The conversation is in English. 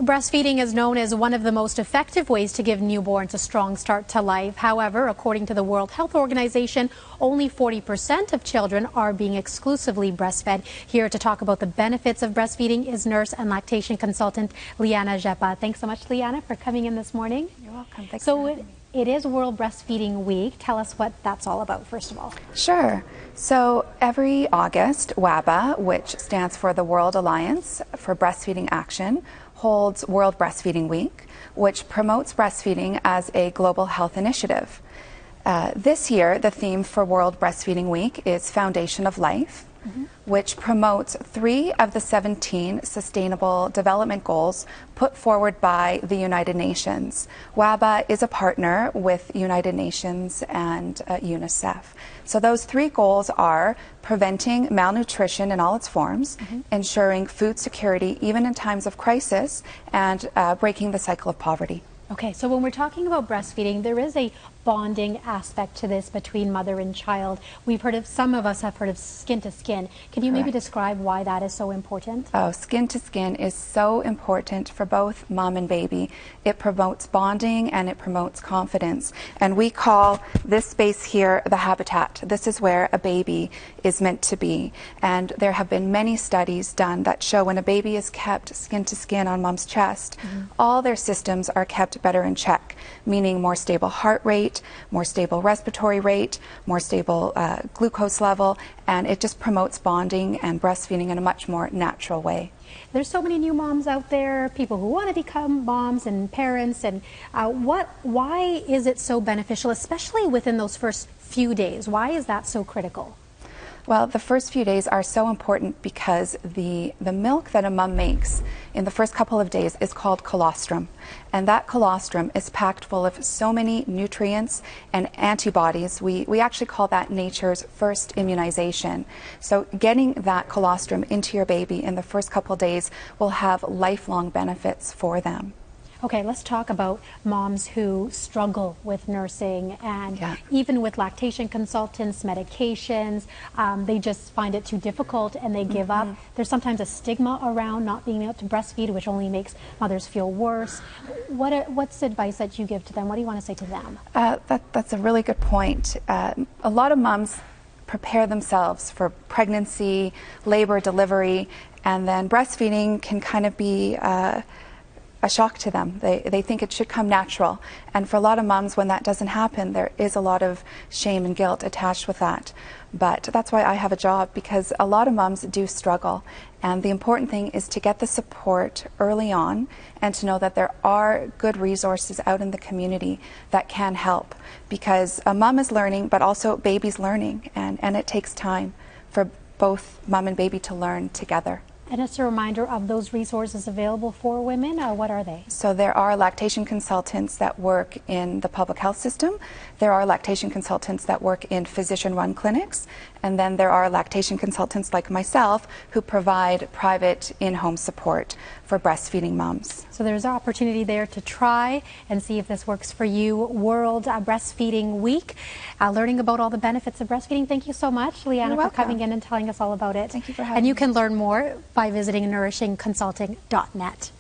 Breastfeeding is known as one of the most effective ways to give newborns a strong start to life. However, according to the World Health Organization, only 40% of children are being exclusively breastfed. Here to talk about the benefits of breastfeeding is nurse and lactation consultant Leanne Rzepa. Thanks so much, Leanne, for coming in this morning. You're welcome. Thanks for having me. It is World Breastfeeding Week. Tell us what that's all about, first of all. Sure. So every August, WABA, which stands for the World Alliance for Breastfeeding Action, holds World Breastfeeding Week, which promotes breastfeeding as a global health initiative. This year, the theme for World Breastfeeding Week is Foundation of Life, which promotes 3 of the 17 Sustainable Development Goals put forward by the United Nations. WABA is a partner with United Nations and UNICEF. So those 3 goals are preventing malnutrition in all its forms, ensuring food security even in times of crisis, and breaking the cycle of poverty. Okay, so when we're talking about breastfeeding, there is a bonding aspect to this between mother and child. We've heard of, some of us have heard of skin to skin. Can you maybe describe why that is so important? Oh, skin to skin is so important for both mom and baby. It promotes bonding and it promotes confidence. And we call this space here the habitat. This is where a baby is meant to be. And there have been many studies done that show when a baby is kept skin to skin on mom's chest, all their systems are kept better in check, meaning more stable heart rate, more stable respiratory rate, more stable glucose level, and it just promotes bonding and breastfeeding in a much more natural way. There's so many new moms out there, people who want to become moms and parents, and why is it so beneficial, especially within those first few days? Why is that so critical? Well, the first few days are so important because the milk that a mom makes in the first couple of days is called colostrum. And that colostrum is packed full of so many nutrients and antibodies. We actually call that nature's first immunization. So getting that colostrum into your baby in the first couple of days will have lifelong benefits for them. Okay, let's talk about moms who struggle with nursing and even with lactation consultants, medications. They just find it too difficult and they give up. There's sometimes a stigma around not being able to breastfeed, which only makes mothers feel worse. What's the advice that you give to them? What do you want to say to them? That's a really good point. A lot of moms prepare themselves for pregnancy, labor, delivery, and then breastfeeding can kind of be a shock to them. They think it should come natural. And for a lot of moms, when that doesn't happen, there is a lot of shame and guilt attached with that. But that's why I have a job, because a lot of moms do struggle. And the important thing is to get the support early on and to know that there are good resources out in the community that can help. Because a mom is learning, but also baby's learning. And it takes time for both mom and baby to learn together. And it's a reminder of those resources available for women. What are they? So there are lactation consultants that work in the public health system. There are lactation consultants that work in physician-run clinics. And then there are lactation consultants like myself who provide private in-home support for breastfeeding moms. So there's an opportunity there to try and see if this works for you. World Breastfeeding Week, learning about all the benefits of breastfeeding. Thank you so much, Leanne, for coming in and telling us all about it. Thank you for having me. And you can learn more by visiting nourishingconsulting.net.